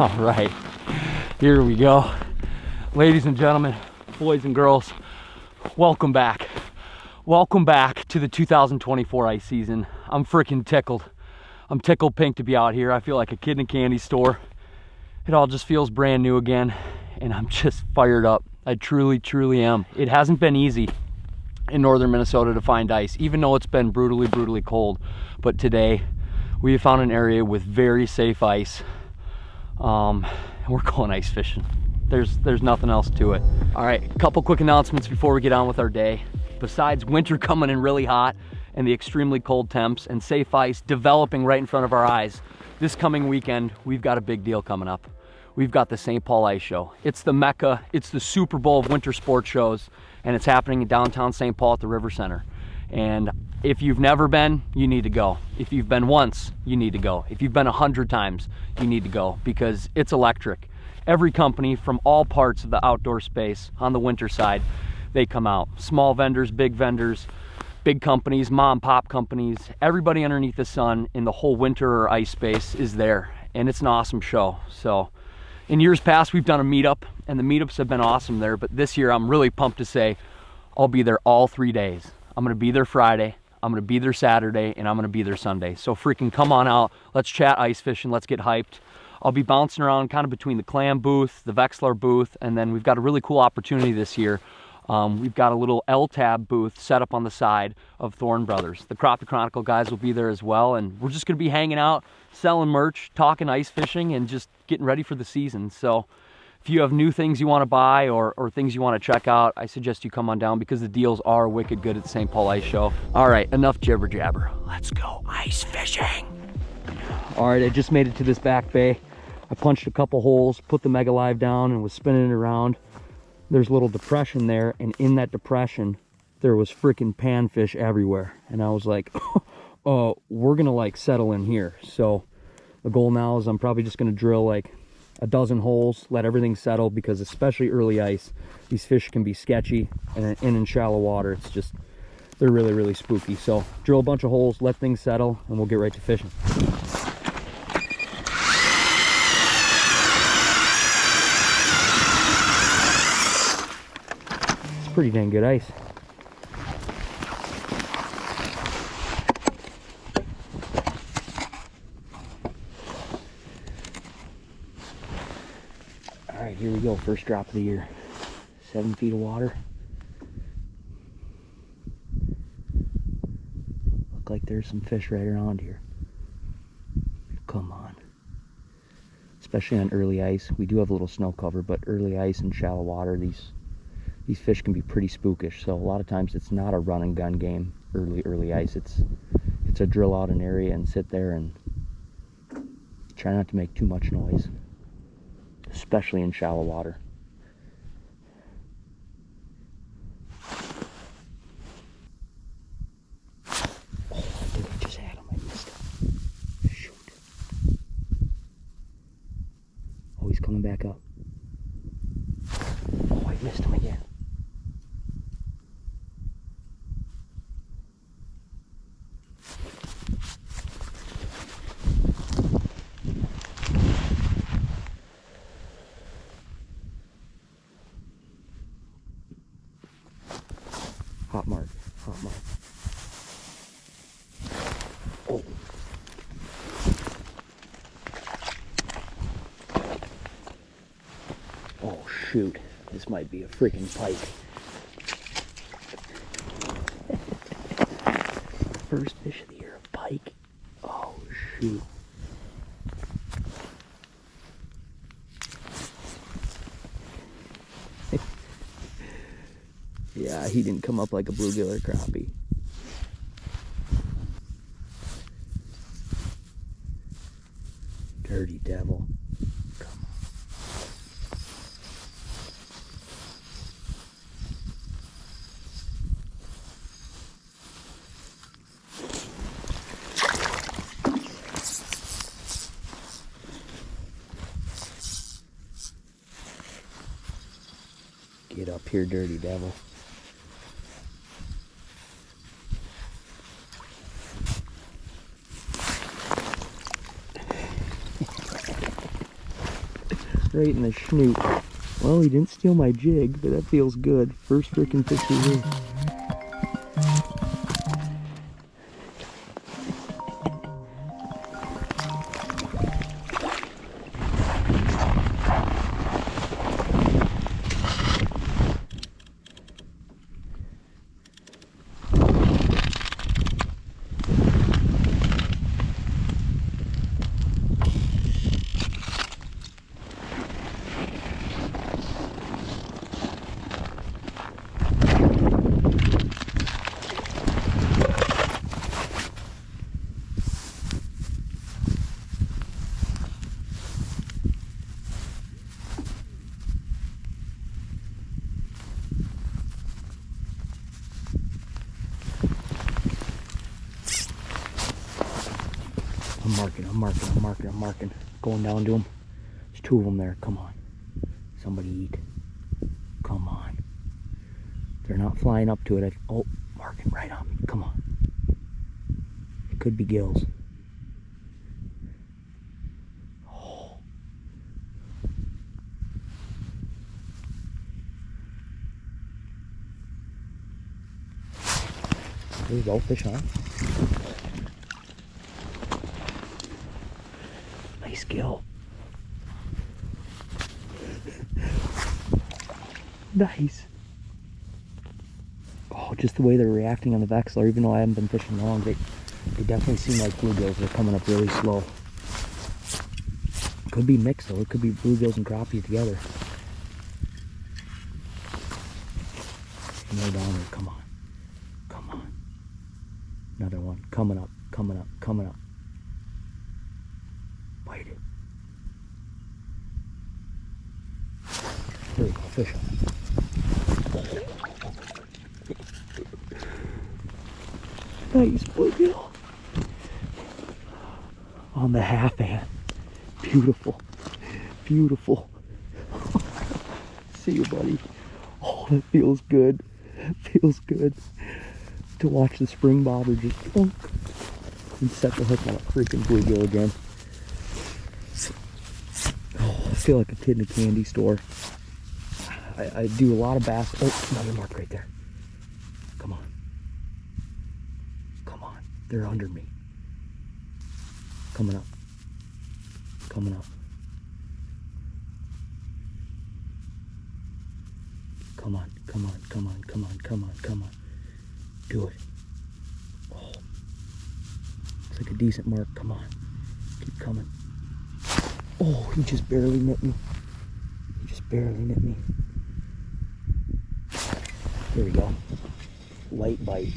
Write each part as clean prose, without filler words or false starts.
All right, here we go. Ladies and gentlemen, boys and girls, welcome back. Welcome back to the 2024 ice season. I'm freaking tickled. I'm tickled pink to be out here. I feel like a kid in a candy store. It all just feels brand new again, and I'm just fired up. I truly, truly am. It hasn't been easy in northern Minnesota to find ice, even though it's been brutally, brutally cold. But today, we found an area with very safe ice. We're going ice fishing. There's nothing else to it. All right, a couple quick announcements before we get on with our day. Besides winter coming in really hot and the extremely cold temps and safe ice developing right in front of our eyes, this coming weekend, we've got a big deal coming up. We've got the St. Paul Ice Show. It's the Mecca, it's the Super Bowl of winter sports shows, and it's happening in downtown St. Paul at the River Center. And if you've never been, you need to go. If you've been once, you need to go. If you've been 100 times, you need to go, because it's electric. Every company from all parts of the outdoor space on the winter side, they come out. Small vendors, big companies, mom and pop companies, everybody underneath the sun in the whole winter or ice space is there. And it's an awesome show. So in years past, we've done a meetup, and the meetups have been awesome there. But this year, I'm really pumped to say I'll be there all 3 days. I'm gonna be there Friday, I'm gonna be there Saturday, and I'm gonna be there Sunday. So freaking come on out, let's chat ice fishing, let's get hyped. I'll be bouncing around kind of between the Clam booth, the Vexlar booth, and then we've got a really cool opportunity this year. We've got a little L-Tab booth set up on the side of Thorne Brothers. The Crappie Chronicle guys will be there as well, and we're just gonna be hanging out, selling merch, talking ice fishing, and just getting ready for the season. So if you have new things you want to buy or things you want to check out, I suggest you come on down, because the deals are wicked good at the St. Paul Ice Show. All right, enough jibber jabber. Let's go ice fishing. All right, I just made it to this back bay. I punched a couple holes, put the Mega Live down, and was spinning it around. There's a little depression there, and in that depression, there was freaking panfish everywhere. And I was like, we're gonna like settle in here. So the goal now is I'm probably just gonna drill like a dozen holes, let everything settle, because especially early ice, these fish can be sketchy, and in shallow water, it's just, they're really, really spooky. So drill a bunch of holes, let things settle, and we'll get right to fishing. It's pretty dang good ice. All right, here we go, first drop of the year. 7 feet of water. Look like there's some fish right around here. Come on. Especially on early ice. We do have a little snow cover, but early ice and shallow water, these fish can be pretty spookish. So a lot of times it's not a run and gun game, early ice. It's a drill out an area and sit there and try not to make too much noise, especially in shallow water. Oh, I think I just had him. I missed him. Shoot. Oh, he's coming back up. Oh, I missed him again. Hot mark, hot mark. Oh. Oh shoot, this might be a freaking pike. First fish of the year, a pike. Oh shoot. Yeah, he didn't come up like a bluegill or crappie. Dirty devil. Come on. Get up here, dirty devil. Right in the snoot. Well, he didn't steal my jig, but that feels good. First freaking fish we hit. I'm marking. Going down to them. There's 2 of them there. Come on. Somebody eat. Come on. They're not flying up to it. Oh, marking right on me. Come on. It could be gills. Oh. There you go. Fish on. Nice gill. Nice. Oh, just the way they're reacting on the Vexler, even though I haven't been fishing long, they definitely seem like bluegills. They're coming up really slow. Could be mixed though. It could be bluegills and crappies together. No down there. Come on. Come on. Another one. Coming up. Coming up. Coming up. Bite it. There you go. Fish on it. Nice bluegill. On the half hand. Beautiful. Beautiful. See you, buddy. Oh, that feels good. Feels good to watch the spring bobber just plunk and set the hook on a freaking bluegill again. Oh, I feel like a kid in a candy store. I do a lot of bass. Oh, another mark right there. Come on. Come on. They're under me. Coming up. Coming up. Come on, come on, come on, come on, come on, come on. Do it. Oh. Looks like a decent mark. Come on. Keep coming. Oh, he just barely nipped me. He just barely nipped me. There we go. Light bite.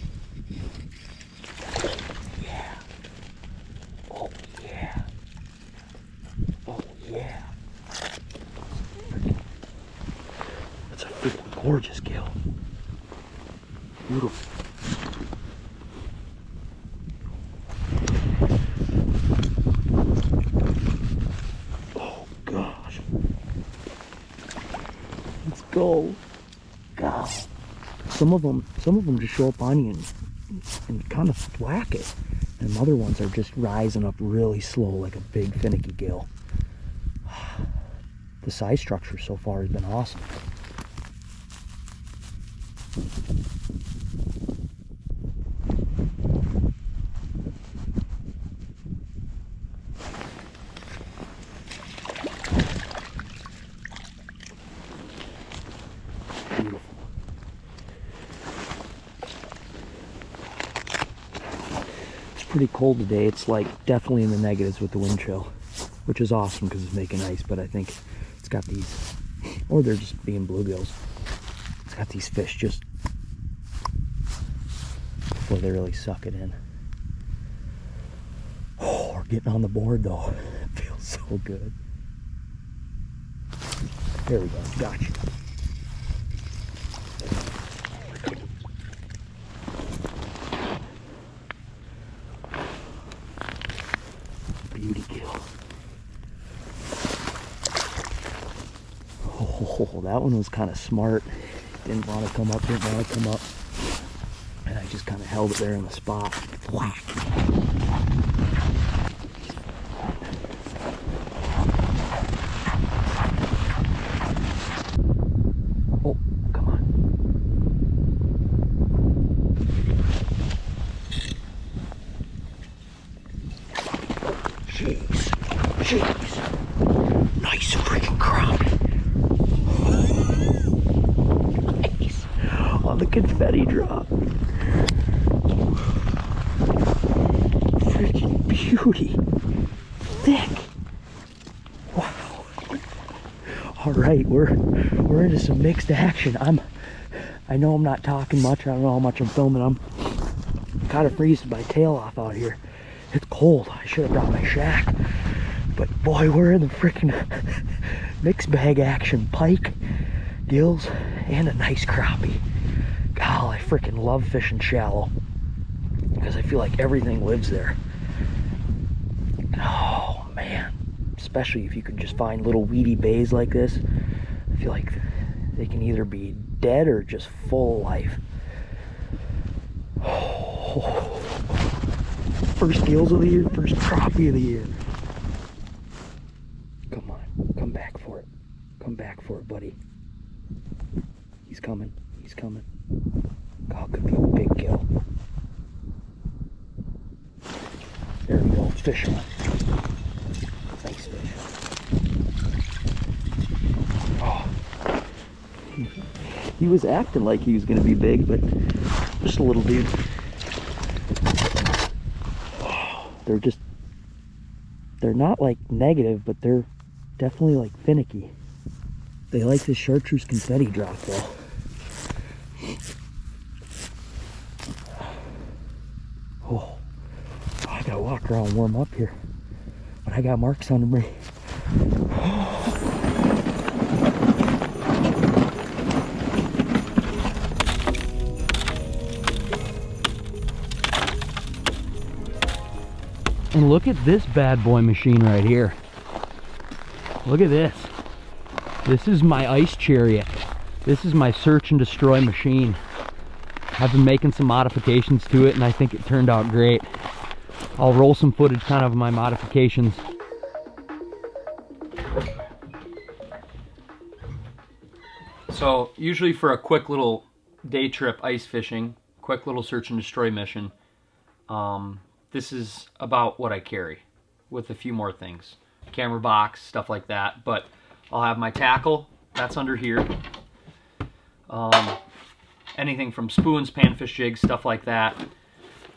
Yeah. Oh, yeah. Oh, yeah. That's a freaking gorgeous gill. Beautiful. Oh, gosh. Let's go. God. Some of them just show up on you and kind of thwack it. And other ones are just rising up really slow like a big finicky gill. The size structure so far has been awesome. Beautiful. It's pretty cold today. It's like definitely in the negatives with the wind chill, which is awesome because it's making ice, but I think it's got these, or they're just being bluegills. It's got these fish just before they really suck it in. Oh, we're getting on the board though. It feels so good. There we go. Gotcha. Beauty gill. Oh, that one was kind of smart. Didn't want to come up, didn't want to come up. And I just kind of held it there in the spot. Whack. Oh, the confetti drop. Freaking beauty. Thick. Wow. All right, we're into some mixed action. I know I'm not talking much. I don't know how much I'm filming. I'm kind of freezing my tail off out here. It's cold. I should have brought my shack. But boy, we're in the freaking mixed bag action. Pike, gills, and a nice crappie. God, I freaking love fishing shallow because I feel like everything lives there. Oh man, especially if you can just find little weedy bays like this. I feel like they can either be dead or just full of life. Oh, first gills of the year, first crappie of the year. Come on, come back for it. Come back for it, buddy. He's coming, he's coming. God, could be a big gill. There we go, fish on. Nice fish. Oh. He was acting like he was going to be big, but just a little dude. Oh, they're not like negative, but they're definitely like finicky. They like this chartreuse confetti drop though. Oh, I gotta walk around and warm up here, but I got marks on me. And look at this bad boy machine right here. Look at this. This is my ice chariot. This is my search and destroy machine. I've been making some modifications to it and I think it turned out great. I'll roll some footage kind of my modifications. So usually for a quick little day trip ice fishing, quick little search and destroy mission, this is about what I carry with a few more things. Camera box, stuff like that. But I'll have my tackle, that's under here. Anything from spoons, panfish jigs, stuff like that,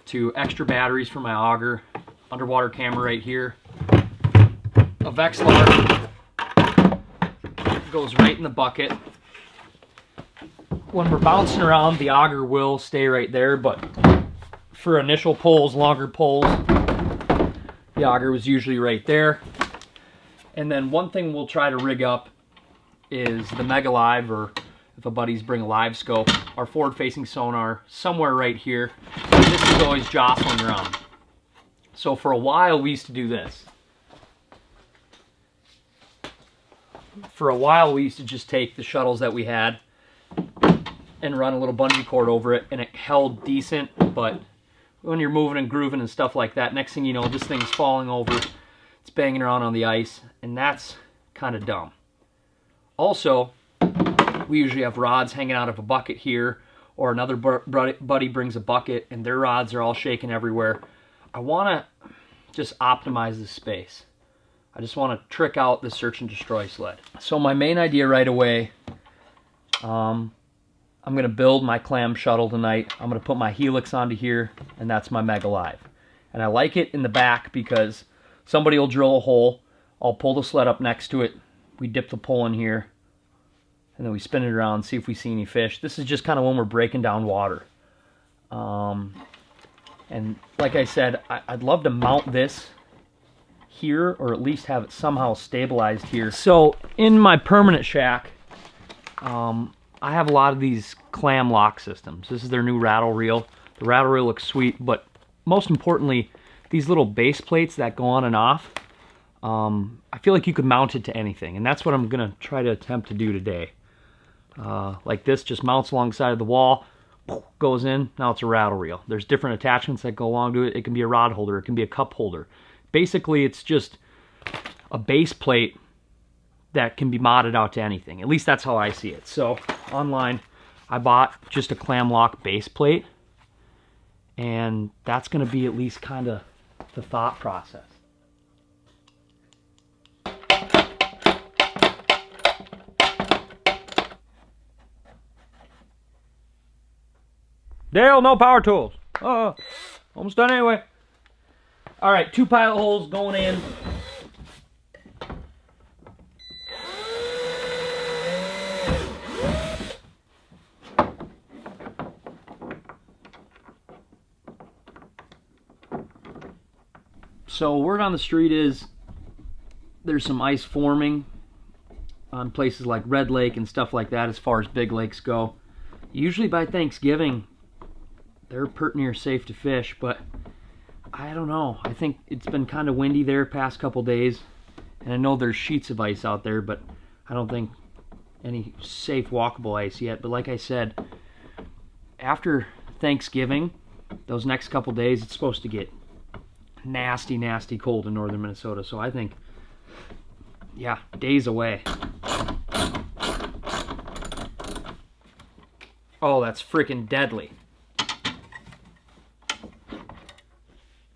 to extra batteries for my auger, underwater camera right here. A Vexilar goes right in the bucket. When we're bouncing around, the auger will stay right there, but for initial pulls, longer pulls, the auger was usually right there. And then one thing we'll try to rig up is the Mega Live, or if a buddy's bring a live scope, our forward-facing sonar somewhere right here. And this is always jostling around. So for a while we used to do this. For a while we used to just take the shuttles that we had and run a little bungee cord over it, and it held decent, but when you're moving and grooving and stuff like that, next thing you know, this thing's falling over, it's banging around on the ice, and that's kind of dumb. Also, we usually have rods hanging out of a bucket here, or another buddy brings a bucket and their rods are all shaking everywhere. I want to just optimize this space. I just want to trick out the search and destroy sled. So my main idea right away, I'm going to build my clam shuttle tonight. I'm going to put my helix onto here, and that's my Mega Live. And I like it in the back because somebody will drill a hole, I'll pull the sled up next to it, we dip the pole in here, and then we spin it around, see if we see any fish. This is just kind of when we're breaking down water. And like I said, I'd love to mount this here, or at least have it somehow stabilized here. So in my permanent shack, I have a lot of these clam lock systems. This is their new rattle reel. The rattle reel looks sweet, but most importantly, these little base plates that go on and off, I feel like you could mount it to anything, and that's what I'm gonna try to attempt to do today. Like this, just mounts alongside of the wall, goes in, now it's a rattle reel. There's different attachments that go along to it. It can be a rod holder, it can be a cup holder. Basically, it's just a base plate that can be modded out to anything. At least that's how I see it. So online, I bought just a clam lock base plate, and that's gonna be at least kind of the thought process. Dale, no power tools. Almost done anyway. All right, 2 pilot holes going in. So word on the street is there's some ice forming on places like Red Lake and stuff like that as far as big lakes go. Usually by Thanksgiving, they're pert near safe to fish, but I don't know. I think it's been kind of windy there past couple days, and I know there's sheets of ice out there, but I don't think any safe walkable ice yet. But like I said, after Thanksgiving, those next couple days, it's supposed to get nasty, nasty cold in northern Minnesota. So I think, yeah, days away. Oh, that's freaking deadly.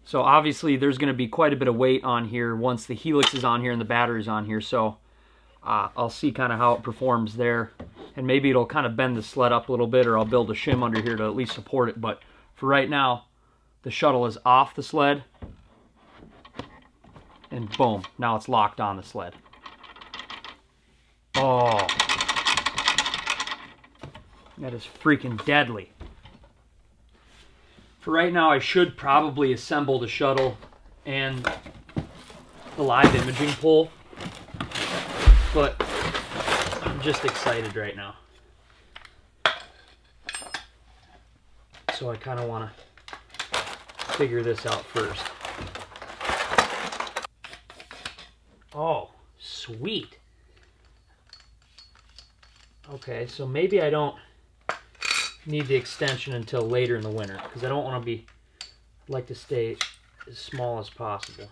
So obviously there's going to be quite a bit of weight on here once the helix is on here and the battery's on here. So I'll see kind of how it performs there. And maybe it'll kind of bend the sled up a little bit, or I'll build a shim under here to at least support it. But for right now, the shuttle is off the sled. And boom, now it's locked on the sled. Oh, that is freaking deadly. For right now, I should probably assemble the shuttle and the live imaging pole, but I'm just excited right now. So I kind of want to figure this out first. Oh, sweet. Okay, so maybe I don't need the extension until later in the winter, because I don't want to be, I'd like to stay as small as possible.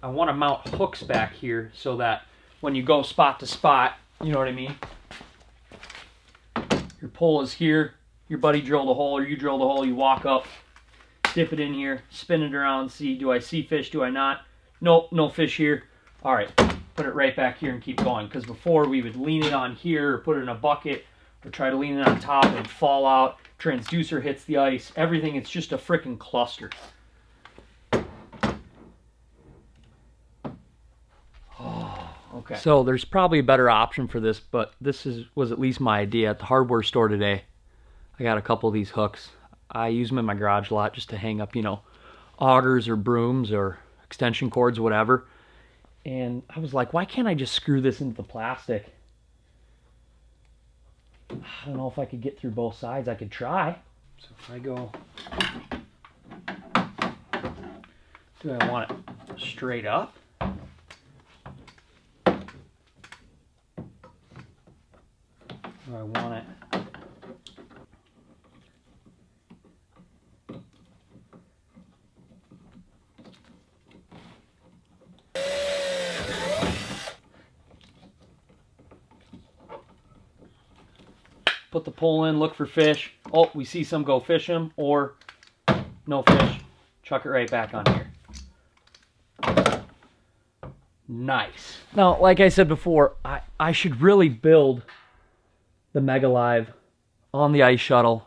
I want to mount hooks back here so that when you go spot to spot, you know what I mean? Your pole is here, your buddy drilled a hole, or you drilled a hole, you walk up, dip it in here, spin it around, see, do I see fish, do I not? Nope, no fish here. All right, put it right back here and keep going, because before we would lean it on here or put it in a bucket or try to lean it on top and it'd fall out, transducer hits the ice, everything, it's just a frickin' cluster. Oh, okay. So there's probably a better option for this, but this was at least my idea. At the hardware store today, I got a couple of these hooks. I use them in my garage a lot just to hang up, you know, augers or brooms or extension cords, whatever. And I was like, why can't I just screw this into the plastic? I don't know if I could get through both sides. I could try. So if I go, do I want it straight up? Do I want it put the pole in, look for fish. Oh, we see some, go fish them, or no fish, chuck it right back on here. Nice. Now, like I said before, I should really build the Mega Live on the ice shuttle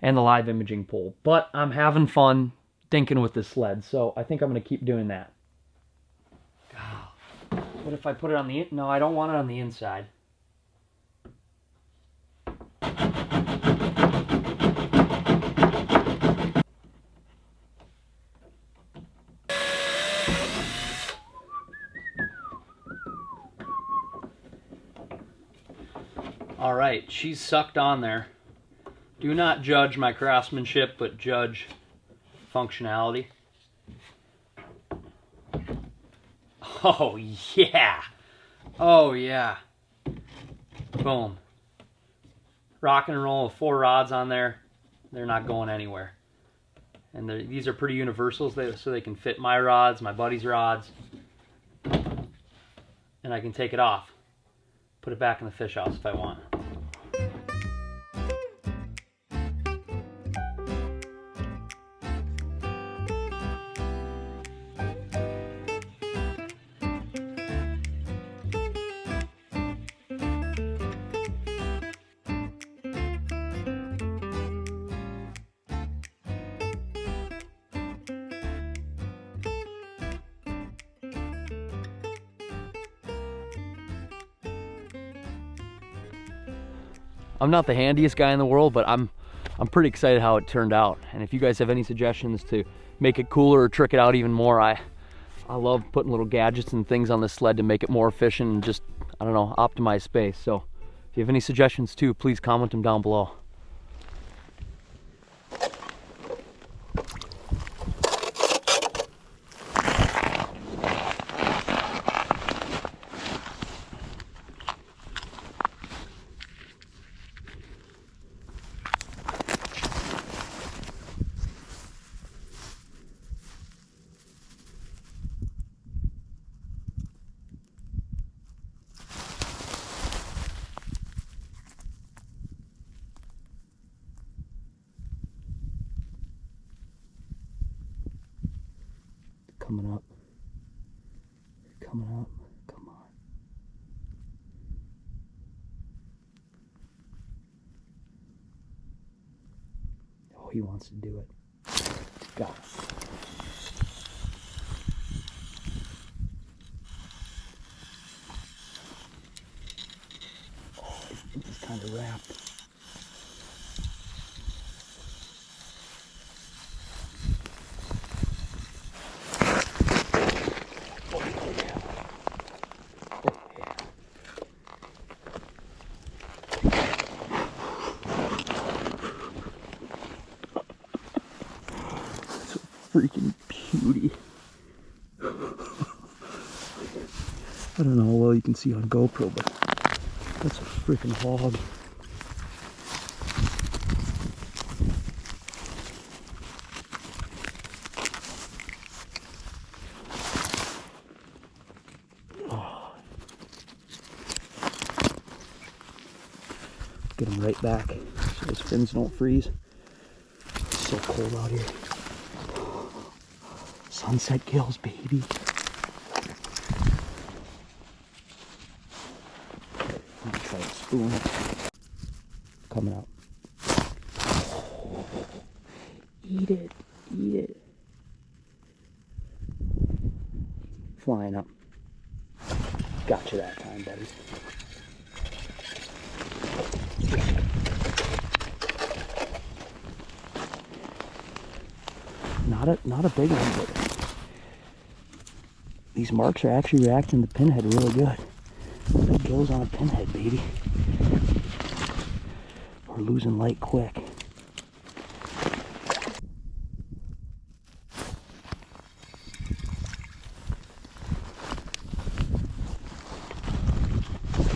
and the live imaging pole, but I'm having fun dinking with this sled, so I think I'm going to keep doing that. What if I put it on the, no, I don't want it on the inside. All right, she's sucked on there. Do not judge my craftsmanship, but judge functionality. Oh yeah. Oh yeah. Boom. Rock and roll with 4 rods on there. They're not going anywhere. And these are pretty universals, so they can fit my rods, my buddy's rods. And I can take it off. Put it back in the fish house if I want. I'm not the handiest guy in the world, but I'm pretty excited how it turned out. And if you guys have any suggestions to make it cooler or trick it out even more, I love putting little gadgets and things on the sled to make it more efficient and just, I don't know, optimize space. So if you have any suggestions too, please comment them down below. Coming up. Coming up. Come on. Oh, he wants to do it. Got it. Oh, I think he's kind of wrapped. Freaking beauty. I don't know how well you can see on GoPro, but that's a freaking hog. Oh. Get him right back so his fins don't freeze. It's so cold out here. Sunset kills, baby. I'm gonna try a spoon. Coming up. Eat it. Eat it. Flying up. Got you that time, buddy. Not a big one, but these marks are actually reacting to the pinhead really good. Big gills on a pinhead, baby. We're losing light quick.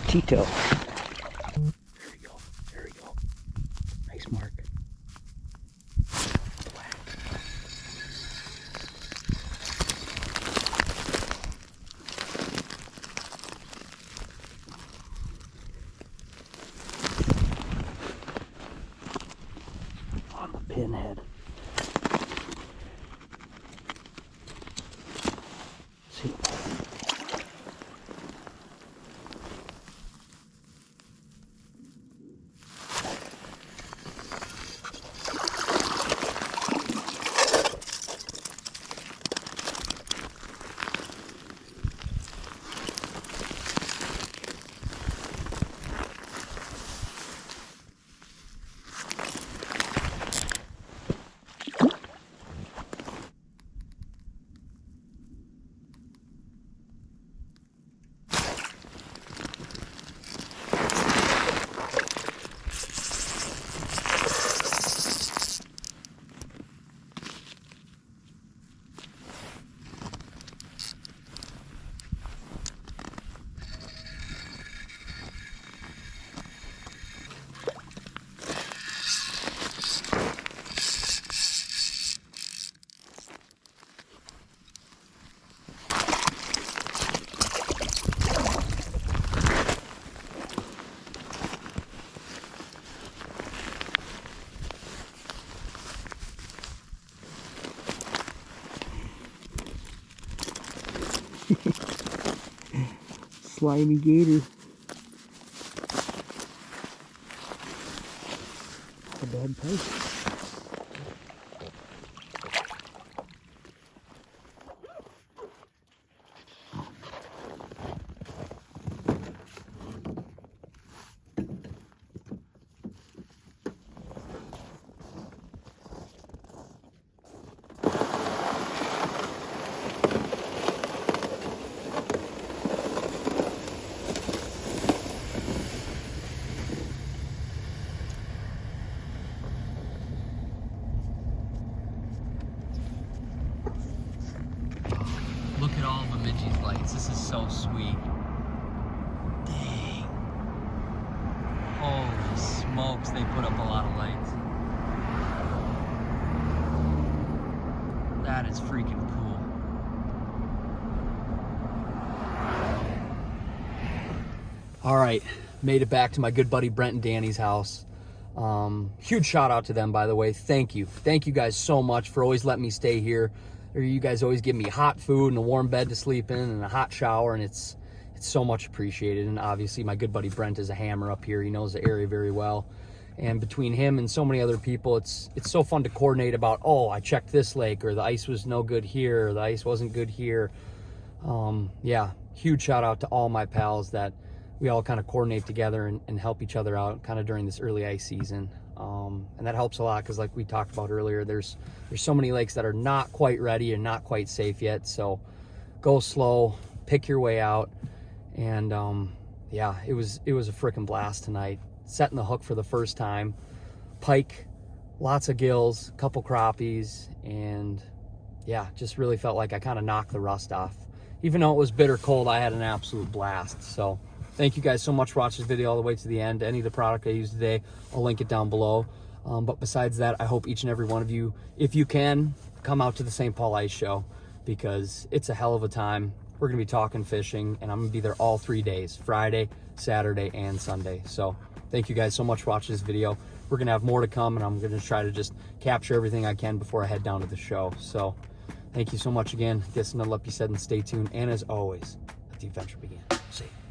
Tito. There we go. There we go. Nice mark. Pinhead. See. Slimy gator. A bad pipe. these lights. This is so sweet. Dang. Holy smokes, they put up a lot of lights. That is freaking cool. All right, made it back to my good buddy Brent and Danny's house. Huge shout out to them, by the way. Thank you guys so much for always letting me stay here. You guys always give me hot food and a warm bed to sleep in and a hot shower, and it's so much appreciated. And obviously my good buddy Brent is a hammer up here. He knows the area very well, and between him and so many other people, it's so fun to coordinate about, oh, I checked this lake, or the ice was no good here, or the ice wasn't good here. Yeah, huge shout out to all my pals that we all kind of coordinate together and help each other out kind of during this early ice season. And that helps a lot because, like we talked about earlier, there's so many lakes that are not quite ready and not quite safe yet. So go slow, pick your way out. And yeah, it was a freaking blast tonight. Setting the hook for the first time. Pike, lots of gills, couple crappies, and yeah, just really felt like I kind of knocked the rust off. Even though it was bitter cold, I had an absolute blast. So thank you guys so much for watching this video all the way to the end. Any of the product I used today, I'll link it down below. But besides that, I hope each and every one of you, if you can, come out to the St. Paul Ice Show, because it's a hell of a time. We're going to be talking fishing, and I'm going to be there all 3 days, Friday, Saturday, and Sunday. So thank you guys so much for watching this video. We're going to have more to come, and I'm going to try to just capture everything I can before I head down to the show. So thank you so much again. Guess another let be said, and stay tuned. And as always, let the adventure begin. See you.